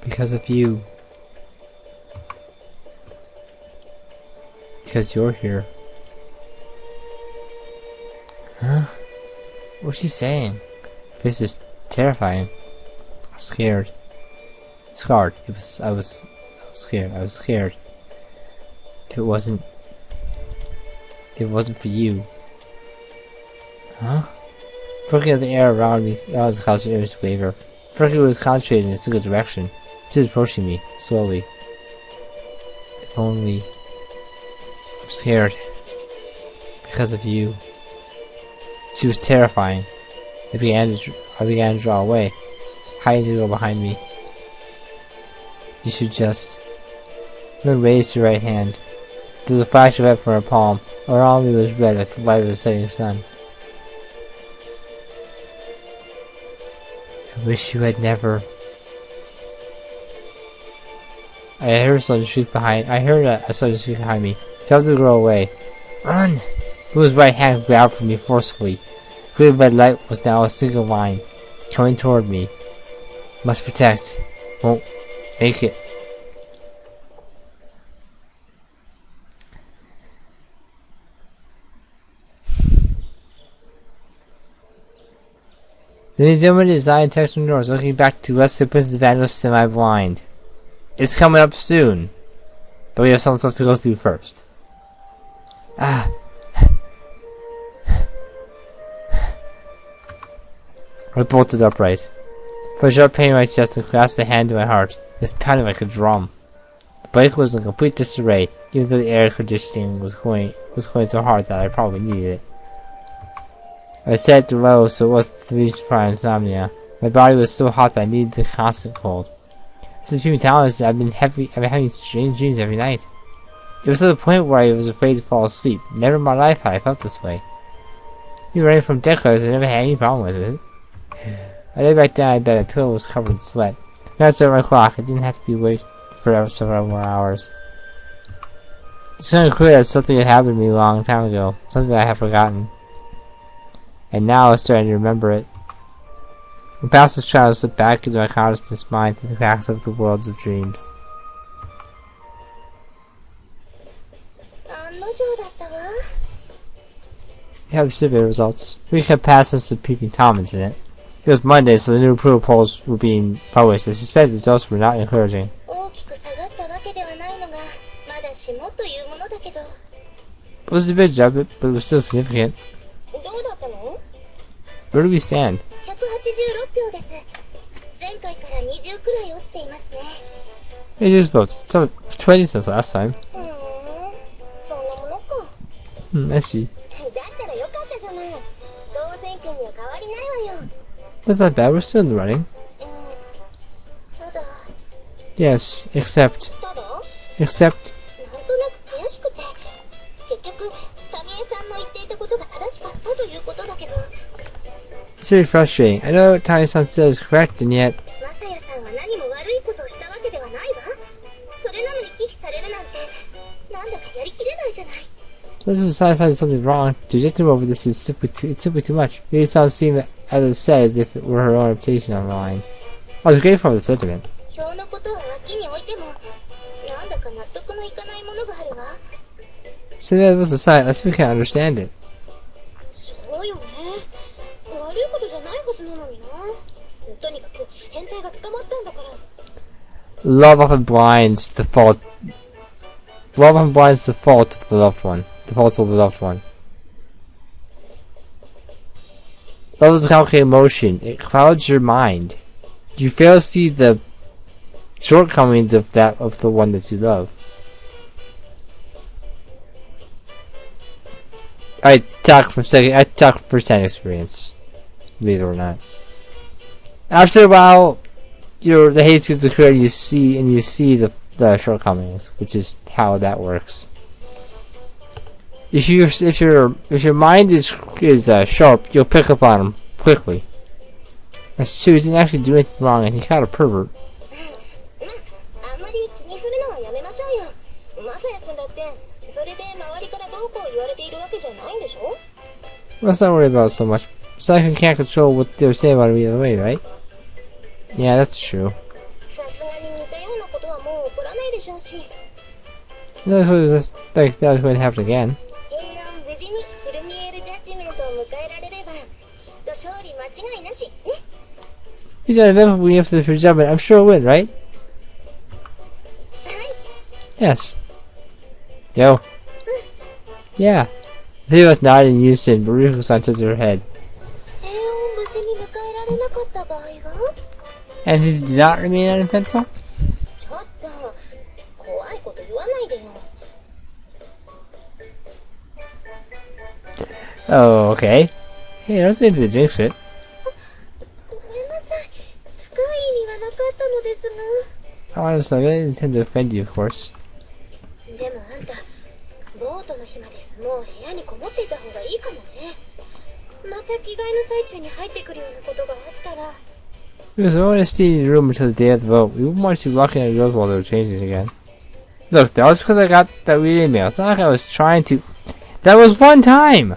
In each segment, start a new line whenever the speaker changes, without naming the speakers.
Because of you. Because you're here. Huh? What's she saying? This is terrifying. I'm scared. Scarred. I was scared. I was scared. If it wasn't for you. Huh? Looking at the air around me, I was concentrating to waver. Frankie was concentrating in a single direction. She was approaching me, slowly. If only... I'm scared. Because of you. She was terrifying. I began to draw away, hiding to go behind me. You should just... Then raised your right hand. There was a flash of red from her palm. Around me was red like the light of the setting sun. I wish you had never... I heard someone shriek behind... I heard a soldier shriek behind me. Tell the girl away. Run! Whose right hand grabbed from me forcefully. The green red light was now a single line, coming toward me. Must protect. Won't make it. The gentleman designed text from doors, looking back to us, the Princess Evangile semi-blind. It's coming up soon, but we have some stuff to go through first. I bolted upright. For a sharp pain in my chest and clasped a hand to my heart. It was pounding like a drum. The bike was in complete disarray, even though the air conditioning was going so hard that I probably needed it. I set it low so it wasn't the reason for my insomnia. My body was so hot that I needed the constant cold. Since being talented, I've been having strange dreams every night. It was to the point where I was afraid to fall asleep. Never in my life had I felt this way. Even running from decklers, I never had any problem with it. I lay back down in bed, my pillow was covered in sweat. Now it's at my clock. I didn't have to be awake for several more hours. It's kind of clear that something had happened to me a long time ago. Something that I had forgotten. And now I was starting to remember it. The past was trying to slip back into my conscious mind through the cracks of the worlds of dreams. We have the survey results. We kept passed since the Peeping Tom incident. It was Monday, so the new approval polls were being published. I suspect the results were not encouraging. It was a big job, but it was still significant. Where do we stand? Hey, just votes. 20 since last time. I see. That's not bad, we're still in the running. Yes, except... It's very frustrating. I know what Tani-san says is correct, and yet... So this is something wrong. To reject him over this is simply too much. Maybe it sounds seem as it says as if it were her own reputation on the line. I was grateful for the sentiment. So that was a sign. I still can't understand it. Love often blinds the fault. Love often blinds the fault of the loved one. The faults of the loved one. Love is a complicated emotion. It clouds your mind. You fail to see the shortcomings of the one that you love. I talk first-hand experience, believe it or not. After a while, the hate gets occur. You see the shortcomings, which is how that works. If your mind is sharp, you'll pick up on him quickly. That's true. He didn't actually do anything wrong, and he's kind of a pervert. Let's not worry about it so much. Cypher can't control what they're saying about me either way, right? Yeah, that's true. Like that was going to happen again. He's got a event we have to the job, but I'm sure he'll win, right? Yes. Yo. Yeah. The three of us nodded in unison, but Riko-san tilted her head. And he did not remain uneventful? Oh, okay. Hey, don't say to jinx it. Oh, I'm sorry, I didn't intend to offend you, of course. Because we don't want to stay in the room until the day of the vote. We wouldn't want to be walking on girls while they were changing again. Look, that was because I got that weird email. It's not like I was trying to... That was one time!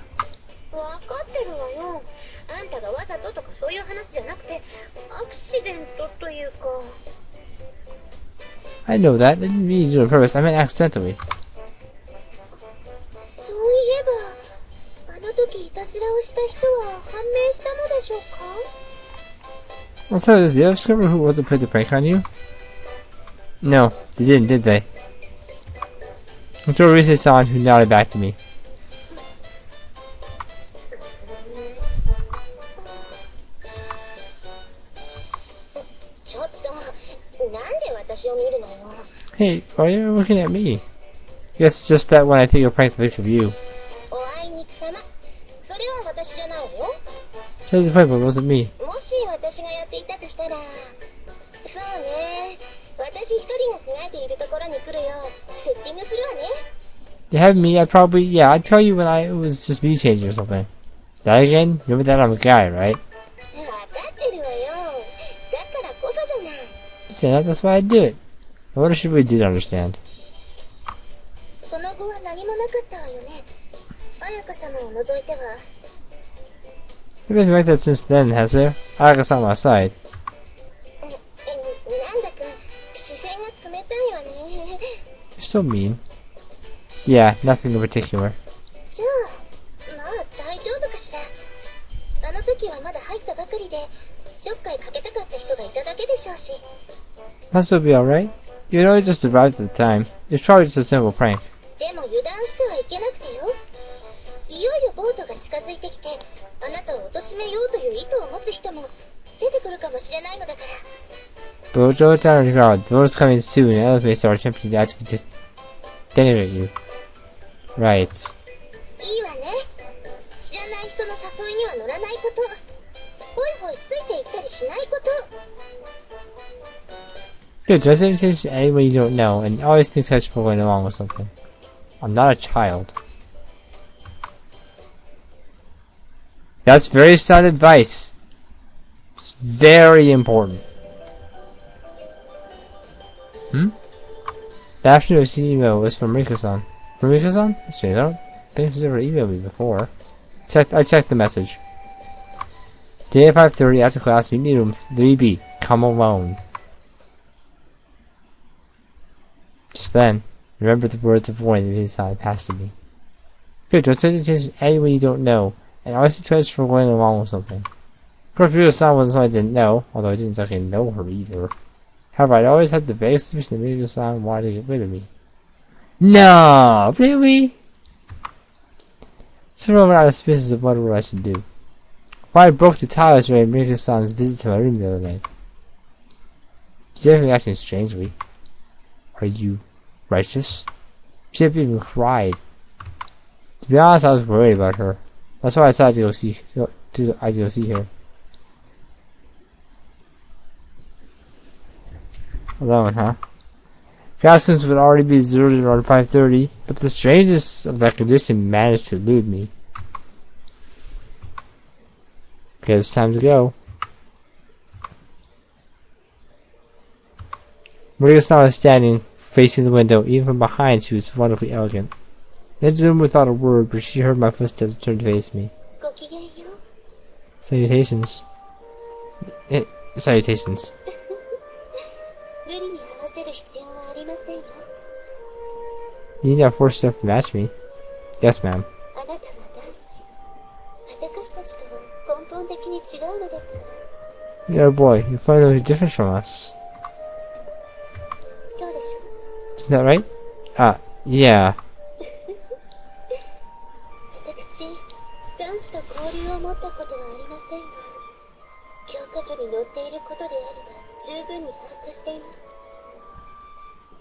I know that. I didn't mean to do it on purpose. I meant accidentally. Well, so did they discover who was to put the prank on you? No, they didn't, did they? Until Risa-san, who nodded back to me. Hey, why are you looking at me? Guess it's just that when I think of pranks, I think of you. Chose the point, but it wasn't me. You have me, I'd probably, yeah, I'd tell you when it was just me changing or something. That again? Remember that I'm a guy, right? Yeah, that's why I'd do it. I wonder if we did understand. Maybe nothing like that since then, has there? Ayaka's on my side. You're so mean. Yeah, nothing in particular. Must will be alright. You had always just arrived at the time. It's probably just a simple prank. Bojo down the crowd. The vote's coming soon, and others may start attempting to actually just denigrate you. Right. Good, dress invitation to anyone you don't know, and always think such for going along with something. I'm not a child. That's very sound advice. It's very important. The afternoon of the email was from Riko-san. From Riko-san? That's strange. I don't think she's ever emailed me before. I checked the message. Today at 5:30 after class, meet me in room 3B. Come alone. Just then, remember the words of warning that his side passed to me. Good, don't send attention to anyone you don't know, and always tries for going along with something. Of course, Riko-san wasn't someone I didn't know, although I didn't exactly know her either. However, I'd always had the vague suspicion that Riko-san wanted to get rid of me. No, really? For a moment, I was suspicious of what I should do. If I broke the tiles during Riko-san's visit to my room the other night. She's definitely acting strangely. Are you righteous? She had even cried. To be honest, I was worried about her. That's why I decided to go see her. Alone, huh? Classrooms would already be deserted around 5:30, but the strangeness of that condition managed to elude me. Okay, it's time to go. Maria-san was standing, facing the window. Even from behind, she was wonderfully elegant. I entered the room without a word, but she heard my footsteps and turned to face me. Salutations. Salutations. You need to force yourself to match me. Yes, ma'am. Yeah, boy, you're fundamentally different from us. Isn't that right? Yeah.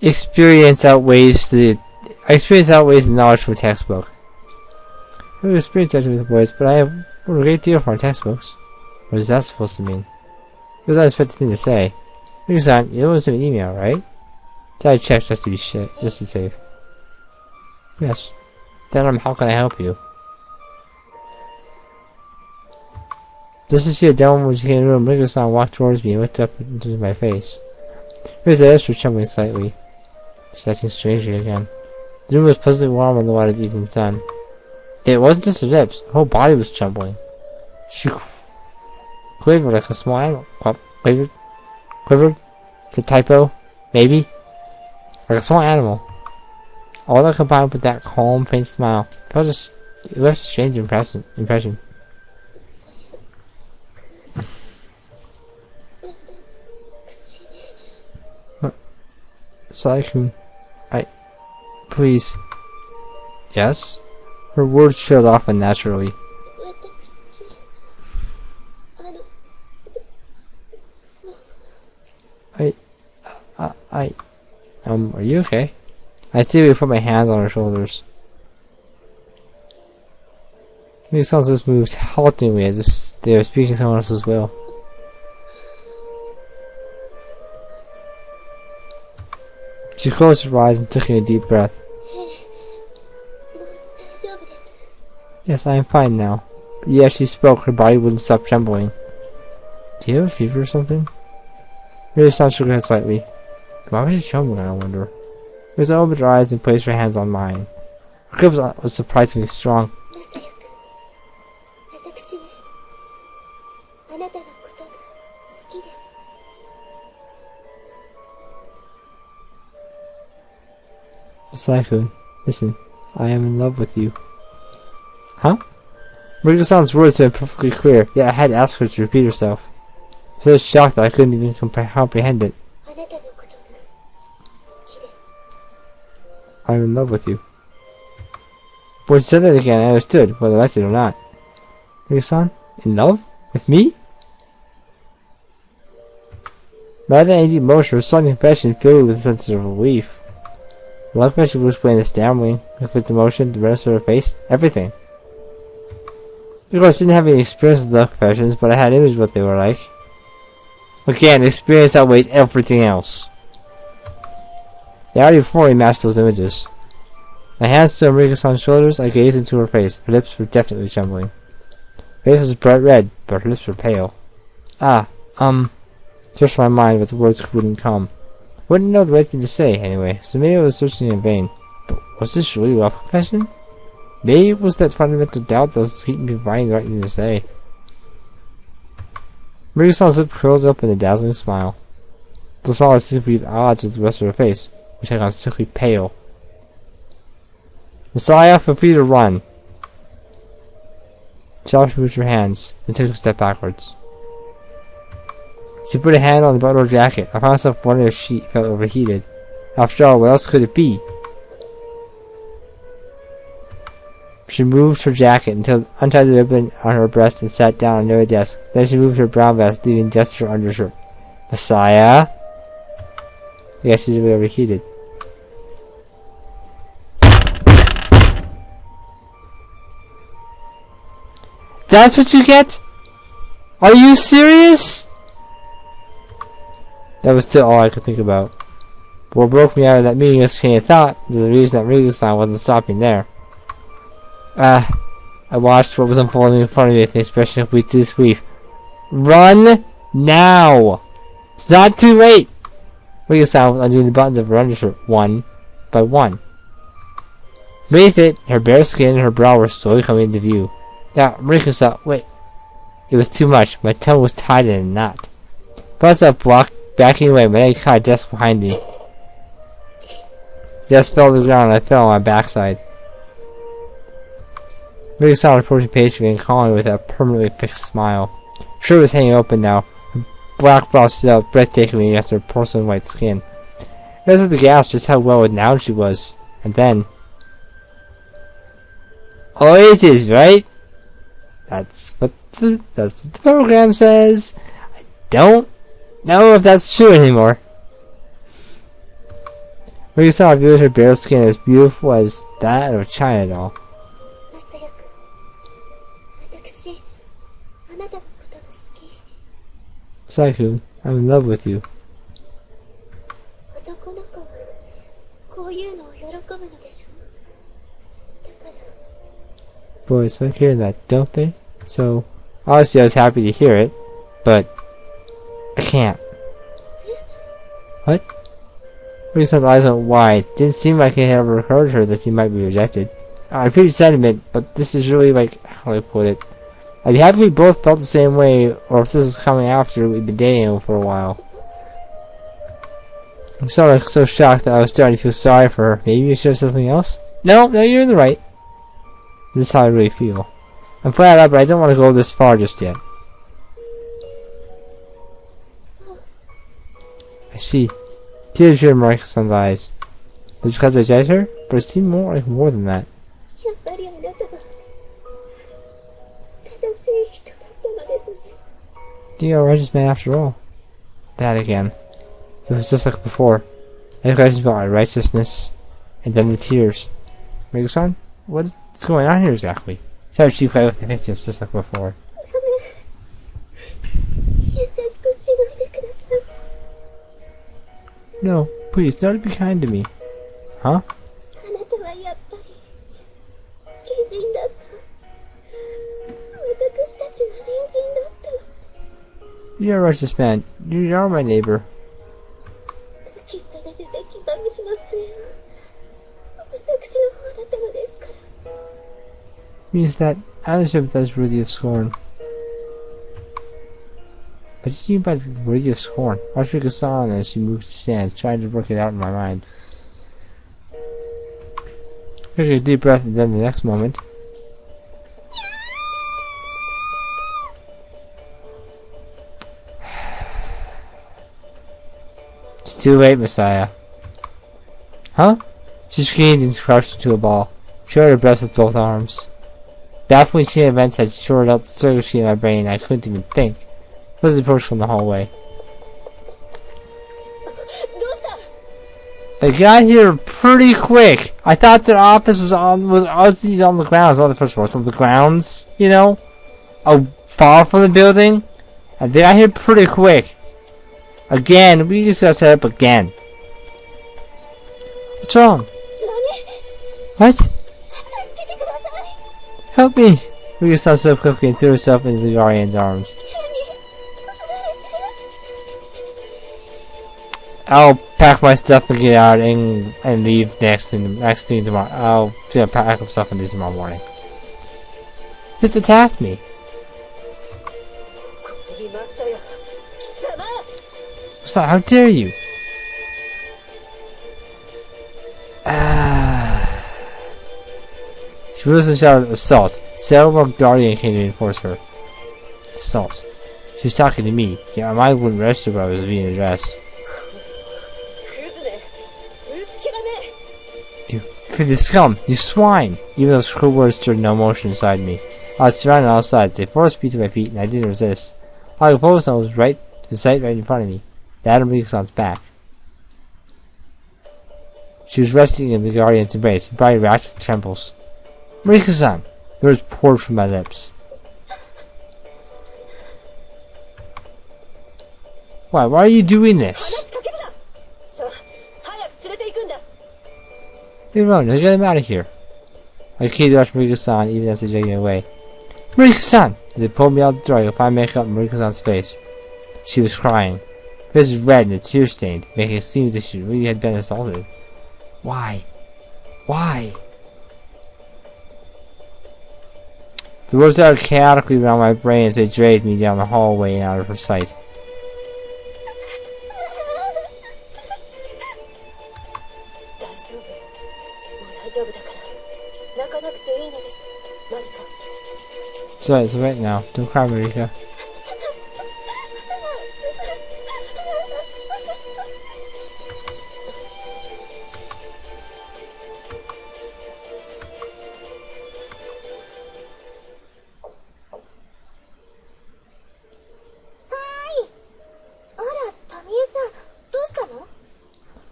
Experience outweighs the knowledge from a textbook. I have experience actually with the boys, but I have a great deal from our textbooks. What is that supposed to mean? It was an unexpected thing to say. Ryu-san, you don't send an email, right? Did I check just to be safe? Yes. Then how can I help you? Just to see a demo when she came in the room, Ryu-san walked towards me and looked up into my face. His lips were trembling slightly. She's acting strangely again. The room was pleasantly warm on the light of the evening sun. It wasn't just her lips, her whole body was trembling. She quivered like a small animal. Quivered? It's a typo? Maybe? Like a small animal. All that combined with that calm, faint smile, it left a strange impression. Saikun, please. Yes? Her words trailed off unnaturally. Are you okay? I steadily put my hands on her shoulders. Maybe someone just moved haltingly as if they were speaking someone else's will. She closed her eyes and took in a deep breath. Yes, I am fine now. But yet she spoke, her body wouldn't stop trembling. Do you have a fever or something? Ryu-san shook her head slightly. Why was she trembling, I wonder? Ryu-san opened her eyes and placed her hands on mine. Her grip was surprisingly strong. Saikun, listen, I am in love with you. Huh? Ryu-san's words had been perfectly clear, yet I had to ask her to repeat herself. I was so shocked that I couldn't even comprehend it. I am in love with you. When she said that again, I understood, whether I liked it or not. Ryu-san? In love? With me? Rather than any deep emotion, her sudden confession filled me with a sense of relief. The love confession would explain the stammering, the conflicted emotion, the redness of her face, everything. Of course, I didn't have any experience with love confessions, but I had images of what they were like. Again, experience outweighs everything else. I already before matched those images. My hands stood on Ryu-san's shoulders, I gazed into her face. Her lips were definitely trembling. Her face was bright red, but her lips were pale. Searched my mind, but the words wouldn't come. Wouldn't know the right thing to say, anyway, so maybe I was searching in vain. But was this really love confession? Maybe it was that fundamental doubt that was keeping me finding the right thing to say. Ryu-san's lip curled up in a dazzling smile. The smile was simply at odds with the rest of her face, which had gone sickly pale. Messiah, feel free to run. She moved her hands, then took a step backwards. She put a hand on the button of her jacket. I found myself wondering if she felt overheated. After all, what else could it be? She moved her jacket until untied the ribbon on her breast and sat down near a desk. Then she moved her brown vest, leaving just her undershirt. Messiah? I guess she's really overheated. That's what you get? Are you serious? That was still all I could think about. But what broke me out of that meaningless chain of thought is the reason that Ryu-san wasn't stopping there. I watched what was unfolding in front of me with an expression complete to disbelief. Run now! It's not too late! Ryu-san was undoing the buttons of her undershirt one by one. Beneath it, her bare skin and her brow were slowly coming into view. Now, Ryu-san, wait. It was too much. My tongue was tied in a knot. I found myself backing away, my leg caught a desk behind me. Just fell to the ground and I fell on my backside. Mika-san approaching patiently and calling with a permanently fixed smile. Shirt was hanging open now. Her black brow stood out breathtakingly against her porcelain white skin. It was at the gas just how well endowed she was. And then... Oasis, right? That's what the program says. I don't know if that's true anymore. Mika-san viewed her bare skin as beautiful as that of a China doll. Saku, I'm in love with you. Boys like hearing that, don't they? So, obviously I was happy to hear it, but I can't. What? Mika-san's eyes went wide. Didn't seem like it had ever occurred to her that she might be rejected. I appreciate sentiment, but this is really like, how do I put it? I'd be happy if we both felt the same way, or if this is coming after we've been dating for a while. I'm so shocked that I was starting to feel sorry for her. Maybe you should have something else? No, you're in the right. This is how I really feel. I'm flat out, but I don't want to go this far just yet. I see. Tears appeared in Mariko-san's eyes. Was it because I judged her? But it seemed more like more than that. You are a righteous man after all. That again. It was just like before. I had questions about my righteousness, and then the tears. Mariko-san, what's going on here exactly? Tried to play with the victims just like before. No, please, don't be kind to me. Huh? You're a righteous man. You are my neighbor. Means that I understand that is worthy of scorn. But what do you mean by worthy of scorn? Mariko saw as she moved to stand, trying to work it out in my mind. Took a deep breath, and then the next moment. It's too late, Messiah. Huh? She screamed and crouched into a ball. She held her breast with both arms. Baffling chain events had shorted out the circuitry in my brain, and I couldn't even think. It was approached from the hallway. They got here pretty quick. I thought their office was on the grounds, not the first floor, it's on the grounds, you know? Far from the building. And they got here pretty quick. Again, we just got set up again. What's wrong? What? Help me! Rika stood so quickly and threw herself into the guardian's arms. I'll pack my stuff and get out and leave next thing tomorrow. I'll pack up stuff and do tomorrow morning. Just attacked me. So how dare you? She rose and shouted assault. Several more guardian came to reinforce her. Assault. She was talking to me. Yeah, my mind wouldn't register what I was being addressed. You scum! You swine! Even those cruel words stirred no emotion inside me. I was surrounded on all sides. They forced me to my feet, and I didn't resist. All I could focus on was the sight right in front of me. The Mariko-san's back. She was resting in the guardian's embrace, her body racked with trembles. Mariko-san! The words poured from my lips. Why are you doing this? Leave alone, let's get him out of here. I continued to watch Mariko-san even as they dragged me away. Mariko-san! As they pulled me out the door, I could find makeup on Mariko-san's face. She was crying. Her face was red and a tear stained, making it seem as if she really had been assaulted. Why? Why? The words started chaotically around my brain as they dragged me down the hallway and out of her sight. It's right now. Don't cry, Marika.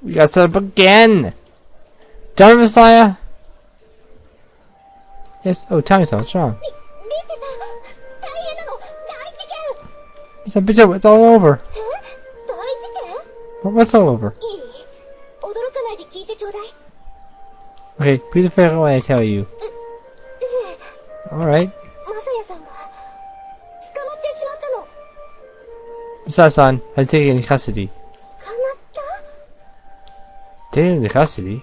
We got set up again! Done, Messiah? Yes. Oh, Tommy-san, what's wrong? It's a bitch up. It's all over. What's all over? Okay, please figure out what I tell you. Alright. Messiah-san has taken into custody. Taken into custody?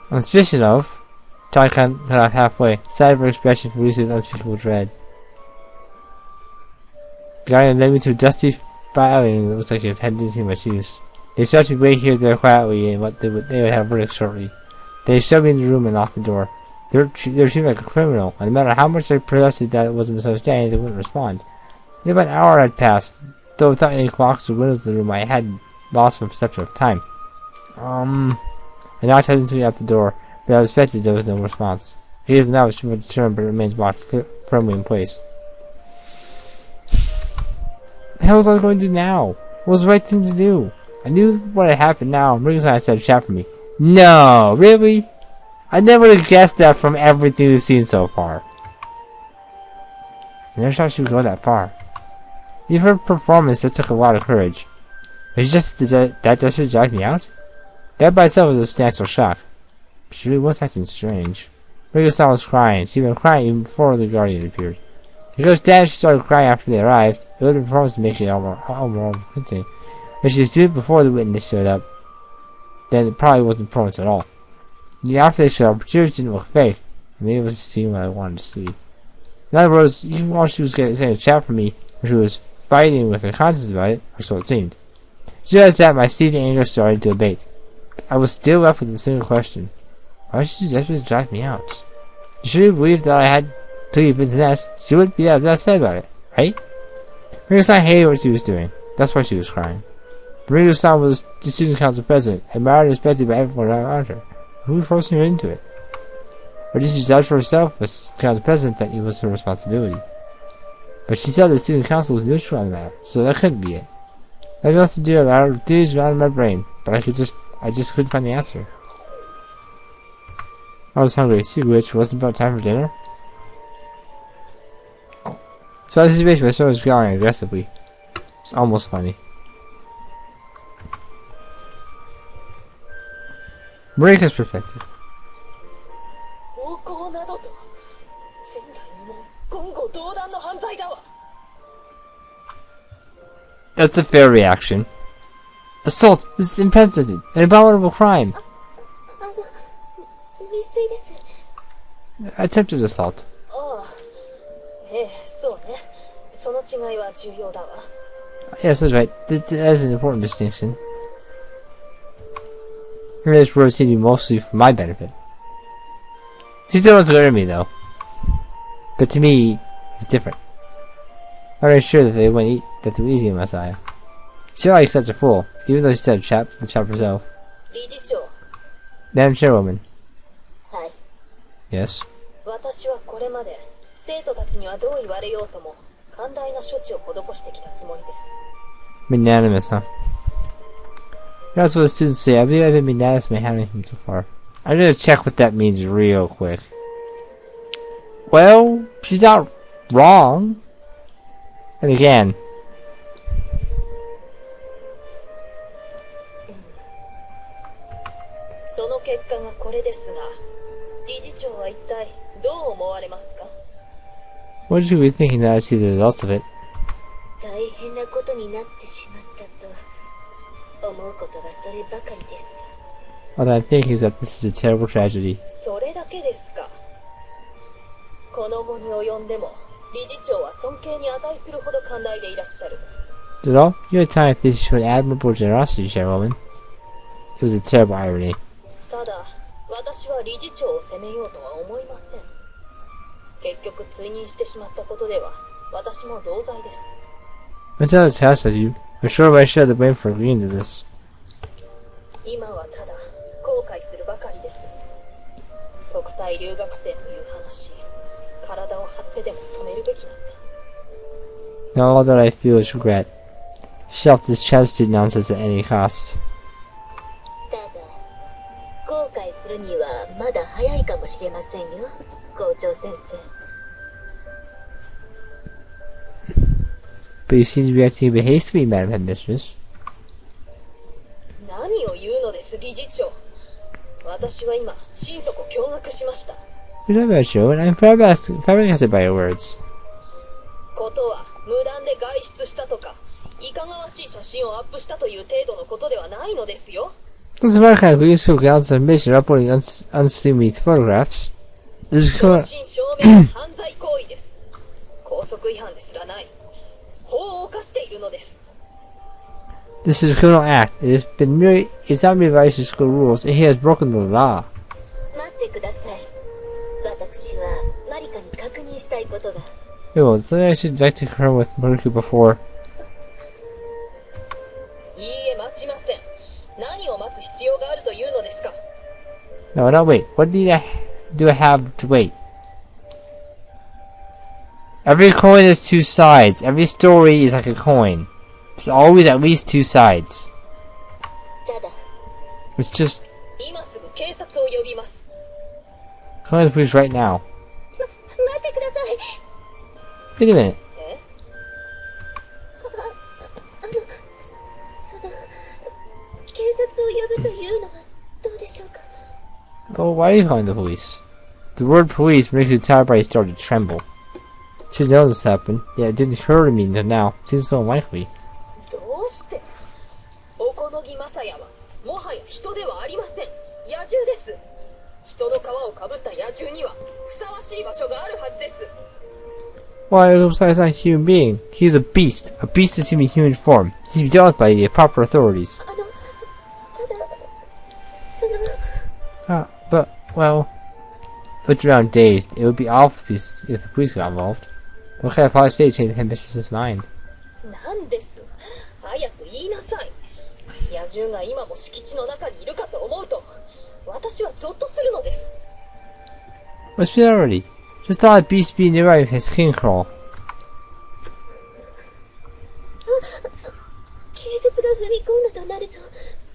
On suspicion of... Tommy cut off halfway. Sad of her expression fused with unspeakable dread. The guardian led me to a dusty filing that looks like it had didn't my shoes. They started to wait here there quietly and they would have verdict shortly. They shoved me in the room and locked the door. They were treated like a criminal, and no matter how much I protested that it was a misunderstanding, they wouldn't respond. About an hour had passed, though without any clocks or windows in the room I had lost my perception of time. I knocked hesitantly at the door, but I expected there was no response. I gave them that was too much to turn, but it remained locked firmly in place. What the hell was I going to do now? What was the right thing to do? I knew what had happened now. Marika said chat for me. No, really? I never would have guessed that from everything we've seen so far. I never thought she would go that far. Even her performance, that took a lot of courage. But that just would drive me out? That by itself was a substantial shock. But she really was acting strange. Marika was crying. She'd been crying even before the Guardian appeared. Because Dad, she started crying after they arrived. It would have been performance to make it all more convincing. If she was doing it before the witness showed up, then it probably wasn't performance at all. After they showed up, tears didn't look fake. And maybe it was seeing what I wanted to see. In other words, even while she was saying a chat for me, when she was fighting with her conscience about it, or so it seemed. Just that my seething anger started to abate. I was still left with a single question. Why did she just drive me out? You should believe that I had to leave Vincent's. She wouldn't be that upset about it, right? Marika hated what she was doing. That's why she was crying. Marika was the student council president, admired and respected by everyone around her. Who was forcing her into it? Or did she judge for herself as council president that it was her responsibility? But she said the student council was neutral on the matter, so that couldn't be it. Nothing else to do about it, theories around my brain, but I just couldn't find the answer. I was hungry, which wasn't about time for dinner. So the situation, my son was growling aggressively. It's almost funny. Marika's perspective. That's a fair reaction. Assault! This is unprecedented! An abominable crime! Attempted assault. Yes, that's right. That is an important distinction. Her next words seem to be mostly for my benefit. She still wants to go to me, though. But to me, it's different. I'm not sure that they went easy on Messiah. She likes such a fool, even though she said the chap herself. Madam Chairwoman. Yes. Magnanimous, huh? That's what the students say. I believe I've been magnanimous in handling him so far. I'm gonna check what that means real quick. Well, she's not wrong. And again, what should we be thinking now to see the results of it? What I'm thinking is that this is a terrible tragedy. Is it all? You had time if this showed admirable generosity, Chairwoman. It was a terrible irony.
私は理事長を責めようとは思いません。結局追認してしまったことでは私も同罪です。
I tell the test as you. For sure I should have the blame for agreeing to this.
今はただ後悔するばかりです。特待留学生という話、体を張ってでも止めるべきだった。
Now all that I feel is regret. Shelf this chastity nonsense at any cost.
ただ、後悔するにはまだ早いかもしれませんよ、校長先生。
But you seem to be acting a bit hastily, Madam Headmistress.
何を言うのです、理事長。私は今、心底驚愕しました。
You're talking about Joe, and I'm flabbergasted by your words.
ことは無断で外出したとか、いかがわしい写真をアップしたという程度のことではないのですよ。
Doesn't matter kind of useful accounts of mission uploading unseemly photographs. This is
正真正銘の犯罪行為です。校則違反ですらない。法を犯しているのです。
This is a criminal act. It's not merely violation of school rules. He has broken the law.
待ってください。私はマリカに確認したいことが。
Yo, something I should like to confirm with Maruku before.
いいえ、待ちません。何を待つ必要があるというのですか。
No, wait. What do I have to wait? Every coin has two sides. Every story is like a coin. There's always at least two sides. It's just...
今すぐ警察を呼びます。
Call the police right now.
待ってください。
Wait a minute.
警察を呼ぶというのはどうでしょうか。
Oh, why are you calling the police? The word police makes his entire body start to tremble. Should know this happened, yet it didn't occur to me until now. It seems so unlikely.
どうして？おこのぎまさやはもはや人ではありません。野獣です。人の皮をかぶった野獣にはふさわしい場所があるはずです。
Why, besides not a human being? He's a beast. A beast is human form. He should be dealt with by the proper authorities. But, well, looked around dazed. It would be awful if the police got involved. What kind of policy changed the headmistress's mind?
なんです。早く言いなさい。野獣が今も敷地の中にいるかと思うと、私はゾッとするのです。
What's been already? Just thought a beast being nearby with his skin crawl.
警察が踏み込んだとなると、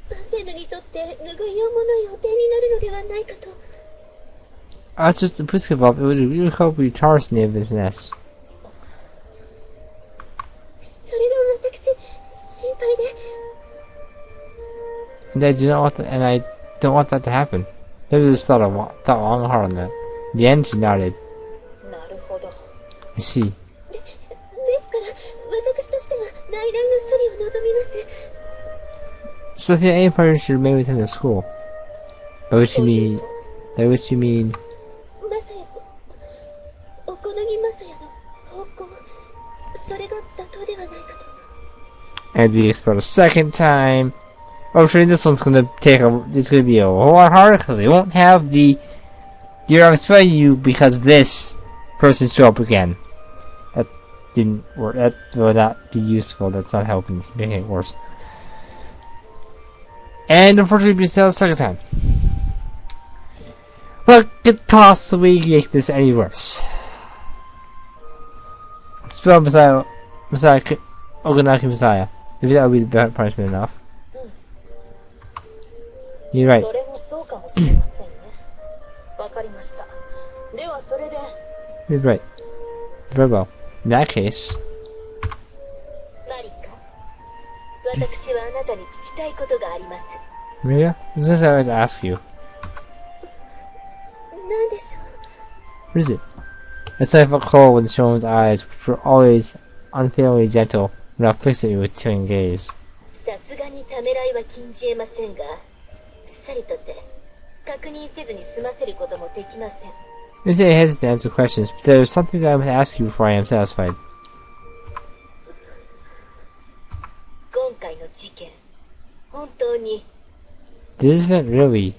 バンセーヌにとって拭いようもない汚点になるのではないかと。
Just the police involved, it would really help you tarnish the business.
それが私、心配で。
And I don't want that to happen. Maybe just thought long and hard on that. In the end, she nodded.
なるほど。
I see.
ですから、私としては内々の処理を望みます。
So I think any person should remain within the school. By which you mean...
まさや、おこのぎまさやの方向、それが妥当ではないかと。
And we explode a second time. I'm sure this one's it's gonna be a whole lot harder because they won't have the year I'm expelling you because of this person show up again. That didn't work. That will not be useful. That's not helping. It's making it worse. And unfortunately, we failed a second time. What could possibly make this any worse? Spell Messiah, Oganaki Messiah. If that would be the punishment enough. You're right.
それもそうかもしれませんね。わかりました。ではそれで。
You're right. Very well. In that case.
マリカ、私はあなたに聞きたいことがあります。
Maria, this is what I always ask you.
何でしょう?
What is it? It's like a coal with Sean's eyes, which were always unfailingly gentle, without fixing me with chilling gaze.
さすがにためらいは禁じ得ませんが、さりとて確認せずに済ませることもできません。
You say I hesitate to answer questions, but there is something that I must ask you before I am satisfied.
今回の事件、本当に。
Did this event really?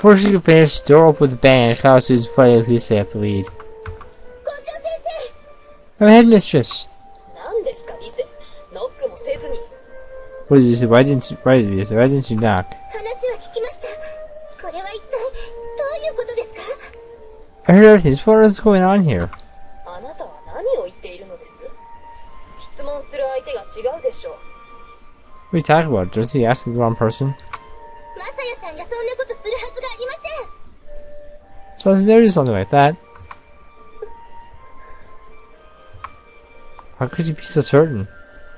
Before she could finish, the door opened with a bang and Kyle students fighting with Lisa at the lead. I'm a headmistress. What did you say? Why didn't you knock? I heard everything. What is going on here? What are you talking about? Just you asking the wrong person? So there is something like that. How could you be so certain?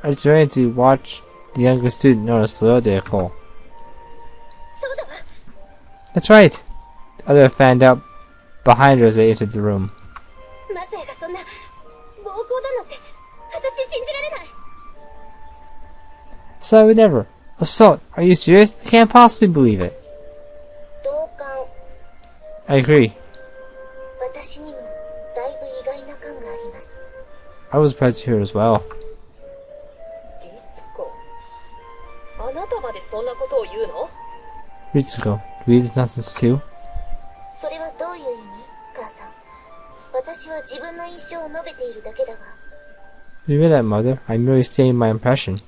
I was trying to watch the younger student notice the road call. That's right. The other fanned out behind her as they entered the room. So I would never. Assault? Are you serious? I can't possibly believe it. I agree. I was surprised to hear it as well. Ritsuko, you read this nonsense too? You read that, Mother. I'm merely stating my impression.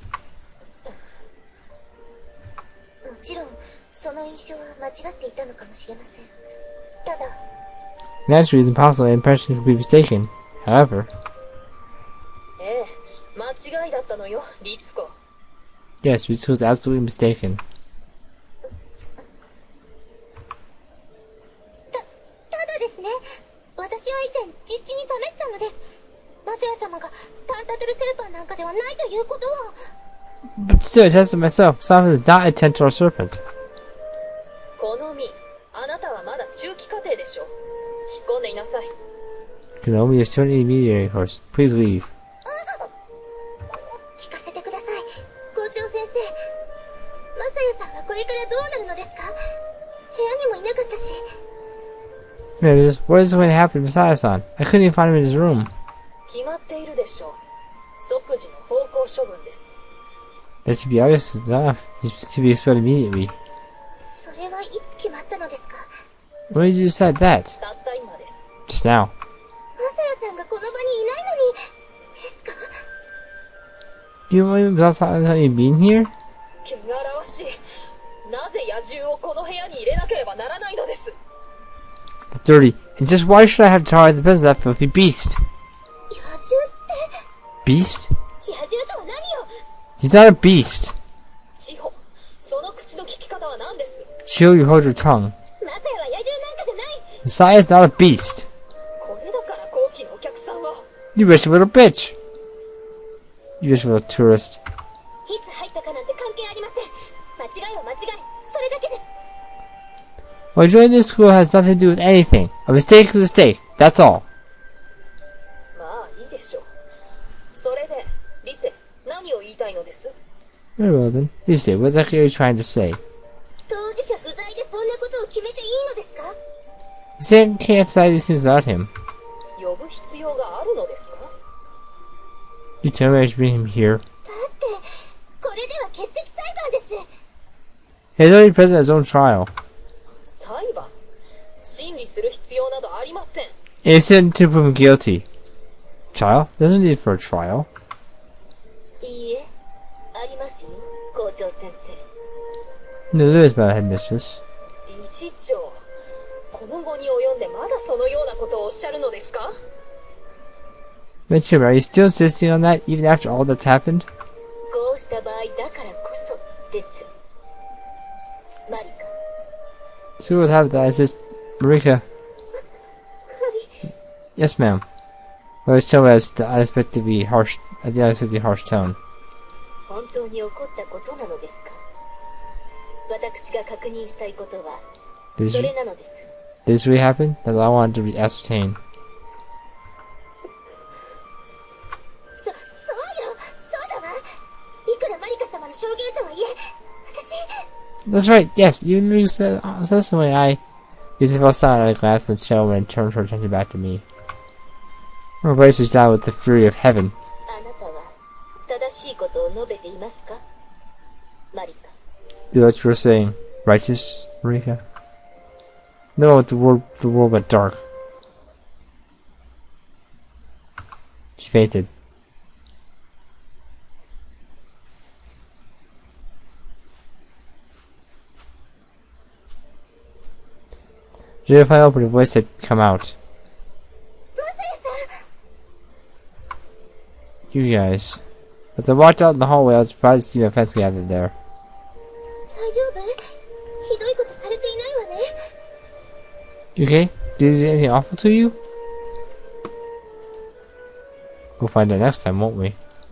Naturally, it's impossible that impression could be mistaken. However, yes, Ritsuko is absolutely mistaken. But still, I tested myself. Safa is not a tentacle serpent. Konomi, you're still in the intermediary course. Please leave. Man, what is going to happen to Masaya-san? I couldn't even find him in his room. That should be obvious enough. He's to be expelled immediately. When did you decide that? Just now. You don't even Masaya-san being here? That's dirty. And just why should I have to target the presence of that filthy beast? Beast? He's not a beast. Chill, you hold your tongue. Masaya is not a beast. You rich little bitch. You rich little tourist. Well, joining this school has nothing to do with anything. A mistake is a mistake. That's all. Very well then. Lise, what exactly are you trying to say? You say I can't decide these things without him. You tell me I should bring him here. He's already present at his own trial. Innocent to prove him guilty. Trial? There's no need for a trial. No, there is, my headmistress. Mitchum, are you still insisting on that, even after all that's happened? So what happened that I just... Marika. Yes, ma'am. Well, it's so as the unexpectedly harsh tone. Did this really happen? That's all I wanted to ascertain. That's right, yes, even though you said the way I... Yusuf saw out of glass from the show and turned her attention back to me. Her voice was down with the fury of heaven. Do what you were saying. Righteous, Marika? No, the world went dark. She fainted. If I opened, a voice had come out. You guys. As I walked out in the hallway, I was surprised to see my friends gathered there. You okay? Did they do anything awful to you? We'll find out next time, won't we?